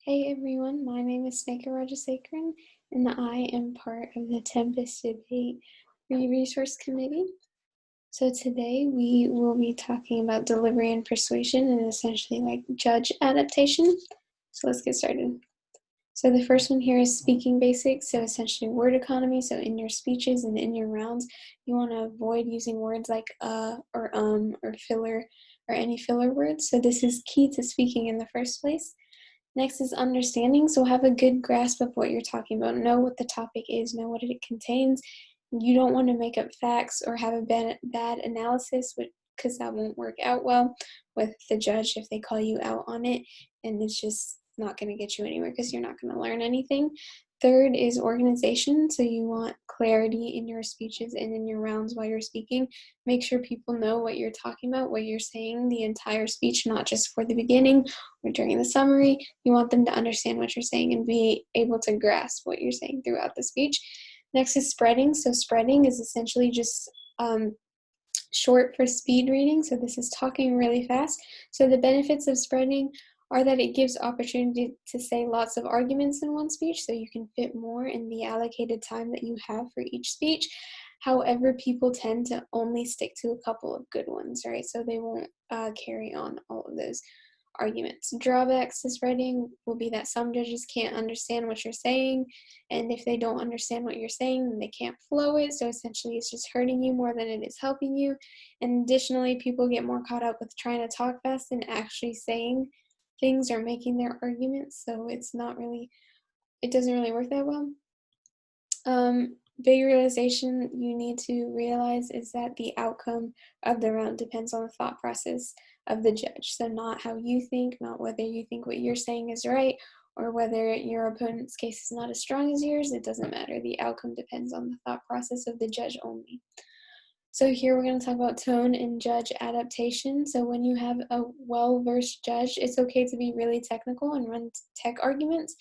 Hey everyone, my name is Sneka Rajasekharan, and I am part of the Tempus Debate Free Resource Committee. So today we will be talking about delivery and persuasion and essentially like judge adaptation. So let's get started. So the first one here is speaking basics, so essentially word economy. So in your speeches and in your rounds, you want to avoid using words like or filler or any filler words. So this is key to speaking in the first place. Next is understanding. So have a good grasp of what you're talking about. Know what the topic is, know what it contains. You don't want to make up facts or have a bad analysis, because that won't work out well with the judge if they call you out on it, and it's just not going to get you anywhere because you're not going to learn anything. Third is organization. So you want clarity in your speeches and in your rounds while you're speaking. Make sure people know what you're talking about, what you're saying the entire speech, not just for the beginning or during the summary. You want them to understand what you're saying and be able to grasp what you're saying throughout the speech. Next is spreading. So spreading is essentially just short for speed reading. So this is talking really fast. So the benefits of spreading are that it gives opportunity to say lots of arguments in one speech, so you can fit more in the allocated time that you have for each speech. However, people tend to only stick to a couple of good ones, right? So they won't carry on all of those arguments. Drawbacks to spreading will be that some judges can't understand what you're saying, and if they don't understand what you're saying, then they can't flow it, so essentially it's just hurting you more than it is helping you. And additionally, people get more caught up with trying to talk fast than actually saying things or making their arguments, so it doesn't really work that well. Big realization you need to realize is that the outcome of the round depends on the thought process of the judge. So not how you think, not whether you think what you're saying is right, or whether your opponent's case is not as strong as yours. It doesn't matter. The outcome depends on the thought process of the judge only. So here we're going to talk about tone and judge adaptation. So when you have a well-versed judge, it's okay to be really technical and run tech arguments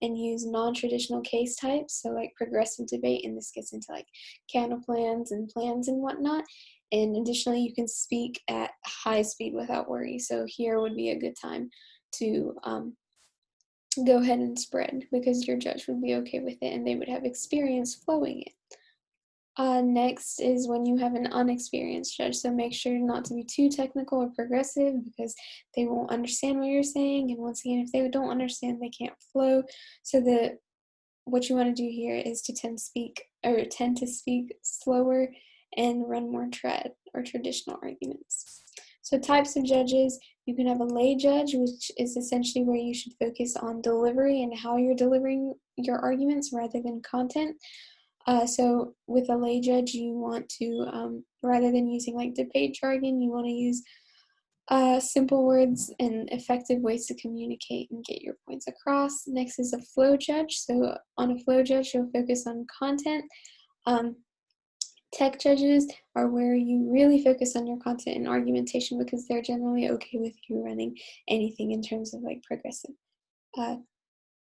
and use non-traditional case types, so like progressive debate, and this gets into like counterplans and plans and whatnot. And additionally, you can speak at high speed without worry. So here would be a good time to go ahead and spread, because your judge would be okay with it and they would have experience flowing it. Next is when you have an unexperienced judge, so make sure not to be too technical or progressive, because they won't understand what you're saying, and once again, if they don't understand, they can't flow. So what you want to do here is to tend to speak slower and run more traditional arguments. So types of judges, you can have a lay judge, which is essentially where you should focus on delivery and how you're delivering your arguments rather than content. So with a lay judge, you want to, rather than using like debate jargon, you want to use simple words and effective ways to communicate and get your points across. Next is a flow judge. So on a flow judge, you'll focus on content. Tech judges are where you really focus on your content and argumentation, because they're generally okay with you running anything in terms of like progressive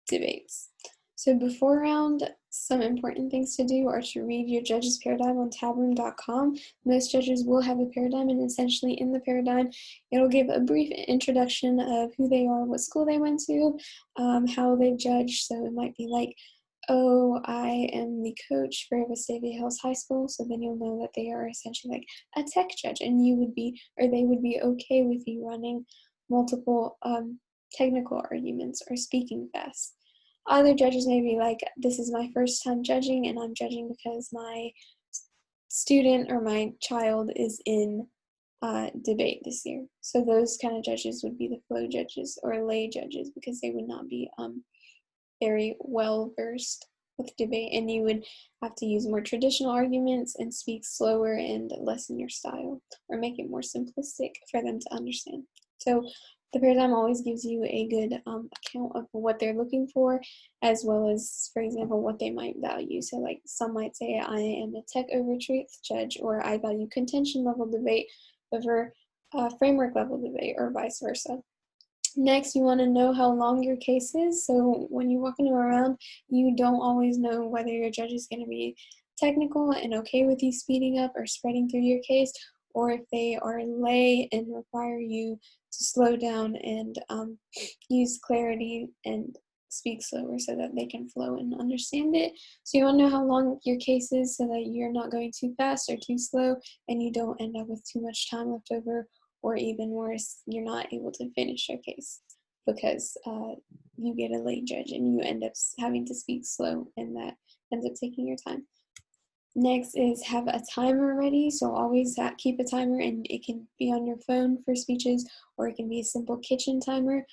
debates. So before round, some important things to do are to read your judge's paradigm on tabroom.com. Most judges will have a paradigm, and essentially in the paradigm, it'll give a brief introduction of who they are, what school they went to, how they judge. So it might be like, oh, I am the coach for Vestavia Hills High School. So then you'll know that they are essentially like a tech judge, and they would be okay with you running multiple technical arguments or speaking fast. Other judges may be like, this is my first time judging, and I'm judging because my student or my child is in debate this year. So those kind of judges would be the flow judges or lay judges, because they would not be very well versed with debate, and you would have to use more traditional arguments and speak slower and lessen your style, or make it more simplistic for them to understand. So the paradigm always gives you a good account of what they're looking for, as well as, for example, what they might value. So like some might say, I am a tech over truth judge, or I value contention level debate over framework level debate, or vice versa. Next, you want to know how long your case is. So when you walk into a round, you don't always know whether your judge is going to be technical and okay with you speeding up or spreading through your case, or if they are lay and require you to slow down and use clarity and speak slower so that they can flow and understand it. So you want to know how long your case is so that you're not going too fast or too slow and you don't end up with too much time left over, or even worse, you're not able to finish your case because you get a late judge and you end up having to speak slow, and that ends up taking your time. Next is have a timer ready. So always keep a timer, and it can be on your phone for speeches, or it can be a simple kitchen timer.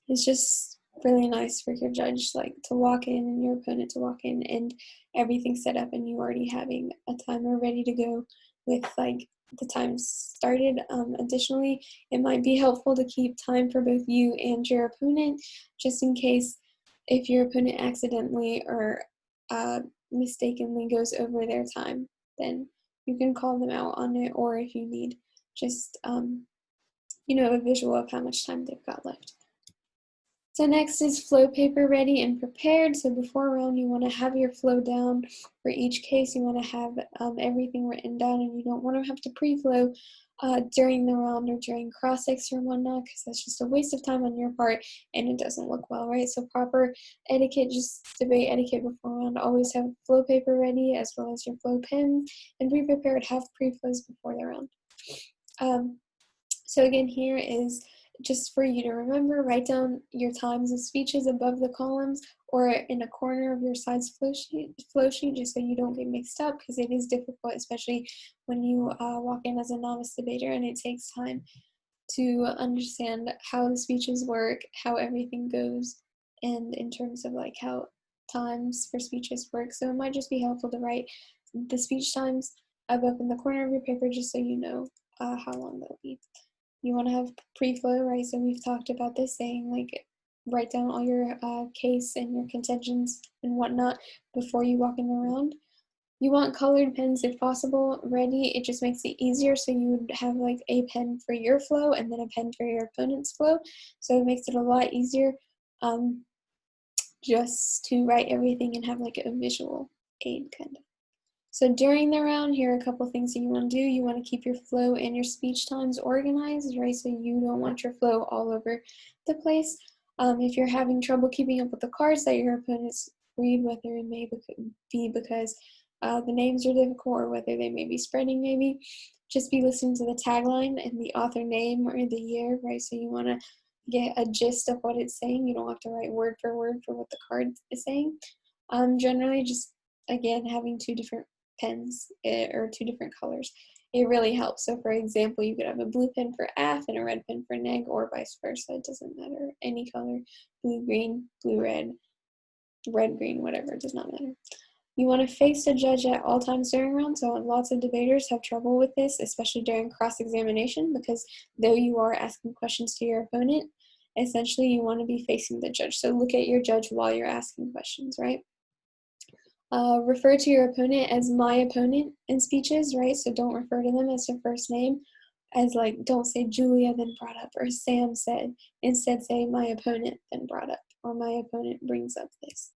It's just really nice for your judge to walk in and your opponent to walk in and everything set up and you already having a timer ready to go with the time started. Additionally, it might be helpful to keep time for both you and your opponent, just in case if your opponent accidentally or mistakenly goes over their time, then you can call them out on it, or if you need just a visual of how much time they've got left. So next is flow paper ready and prepared. So before round, you want to have your flow down for each case. You want to have everything written down, and you don't want to have to pre-flow during the round or during cross-ex or whatnot, because that's just a waste of time on your part and it doesn't look well, right? So proper etiquette, just debate etiquette before round. Always have flow paper ready as well as your flow pen, and be prepared. Have pre-flows before the round. So again, here is just for you to remember, write down your times of speeches above the columns or in a corner of your slide's flow sheet, just so you don't get mixed up, because it is difficult, especially when you walk in as a novice debater and it takes time to understand how the speeches work, how everything goes, and in terms of how times for speeches work. So it might just be helpful to write the speech times above in the corner of your paper, just so you know how long they'll be. You want to have pre-flow, right? So we've talked about this, saying write down all your case and your contentions and whatnot before you walk in the round. You want colored pens if possible ready. It just makes it easier. So you would have a pen for your flow and then a pen for your opponent's flow. So it makes it a lot easier just to write everything and have a visual aid kind of. So during the round, here are a couple things that you want to do. You want to keep your flow and your speech times organized, right? So you don't want your flow all over the place. If you're having trouble keeping up with the cards that your opponents read, whether it may be because the names are difficult or whether they may be spreading maybe, just be listening to the tagline and the author name or the year, right? So you want to get a gist of what it's saying. You don't have to write word for word for what the card is saying. Generally, just again, having two different pens or two different colors, it really helps. So for example, you could have a blue pen for AF and a red pen for neg, or vice versa. It doesn't matter, any color, blue green, blue red, red green, whatever, it does not matter. You want to face the judge at all times during rounds. So lots of debaters have trouble with this, especially during cross-examination, because though you are asking questions to your opponent, essentially you want to be facing the judge. So look at your judge while you're asking questions, right? Refer to your opponent as my opponent in speeches, right? So don't refer to them as their first name, as don't say Julia then brought up or Sam said. Instead say my opponent then brought up, or my opponent brings up this.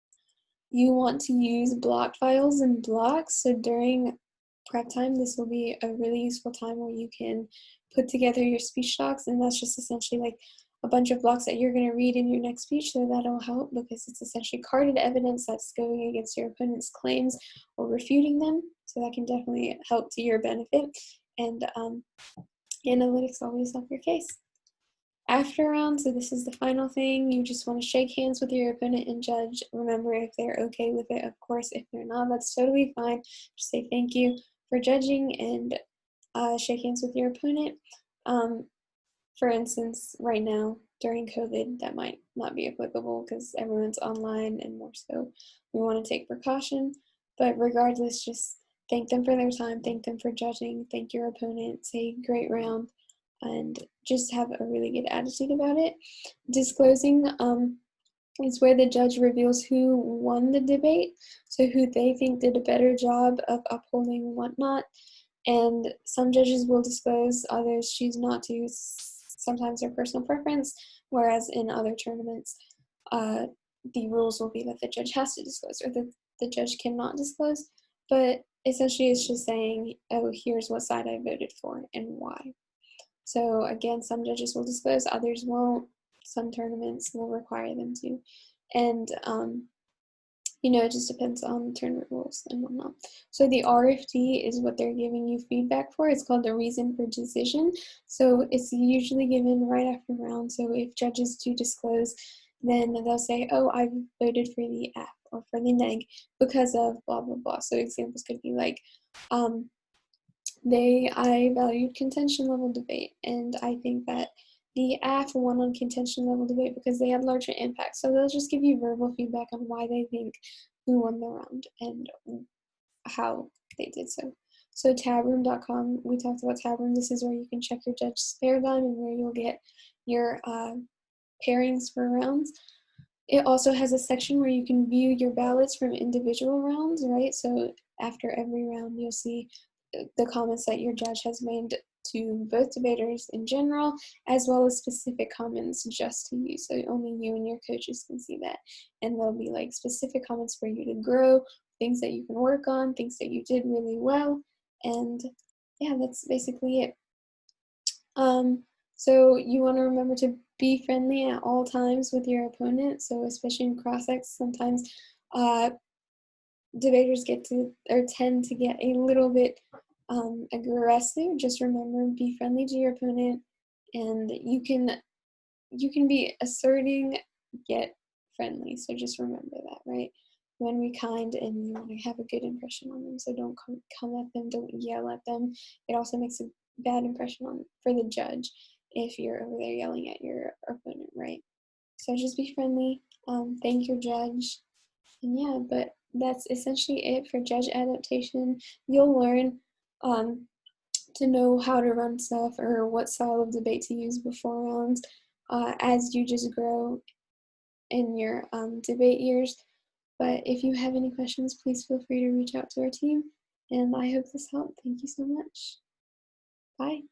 You want to use block files and blocks. So during prep time, this will be a really useful time where you can put together your speech docs, and that's just essentially a bunch of blocks that you're going to read in your next speech. So that'll help because it's essentially carded evidence that's going against your opponent's claims or refuting them. So that can definitely help to your benefit. And analytics always help your case. After round, so this is the final thing, you just want to shake hands with your opponent and judge. Remember, if they're okay with it, of course. If they're not, that's totally fine. Just say thank you for judging and shake hands with your opponent. For instance, right now, during COVID, that might not be applicable because everyone's online, and more so, we want to take precaution. But regardless, just thank them for their time, thank them for judging, thank your opponent, say great round, and just have a really good attitude about it. Disclosing is where the judge reveals who won the debate, so who they think did a better job of upholding whatnot. And some judges will disclose, others choose not to. Sometimes their personal preference, whereas in other tournaments, the rules will be that the judge has to disclose or that the judge cannot disclose. But essentially it's just saying, oh, here's what side I voted for and why. So again, some judges will disclose, others won't. Some tournaments will require them to. And it just depends on the tournament rules and whatnot. So the RFD is what they're giving you feedback for. It's called the reason for decision. So it's usually given right after round. So if judges do disclose, then they'll say, oh, I voted for the F or for the neg because of blah, blah, blah. So examples could be like, I valued contention level debate, and I think that the AF won on contention level debate because they had larger impact. So they'll just give you verbal feedback on why they think who won the round and how they did so. So tabroom.com, we talked about Tabroom. This is where you can check your judge's paradigm and where you'll get your pairings for rounds. It also has a section where you can view your ballots from individual rounds, right? So after every round, you'll see the comments that your judge has made to both debaters in general, as well as specific comments just to you. So only you and your coaches can see that. And there'll be like specific comments for you to grow, things that you can work on, things that you did really well. And yeah, that's basically it. So you want to remember to be friendly at all times with your opponent. So especially in cross-ex, sometimes debaters get to or tend to get a little bit aggressive. Just remember, be friendly to your opponent, and you can be asserting yet friendly. So just remember that, right? You want to be kind and you want to have a good impression on them. So don't come at them, don't yell at them. It also makes a bad impression for the judge if you're over there yelling at your opponent, right? So just be friendly, thank your judge, and yeah, but that's essentially it for judge adaptation. You'll learn to know how to run stuff or what style of debate to use before rounds as you just grow in your debate years. But if you have any questions, please feel free to reach out to our team. And I hope this helped. Thank you so much. Bye.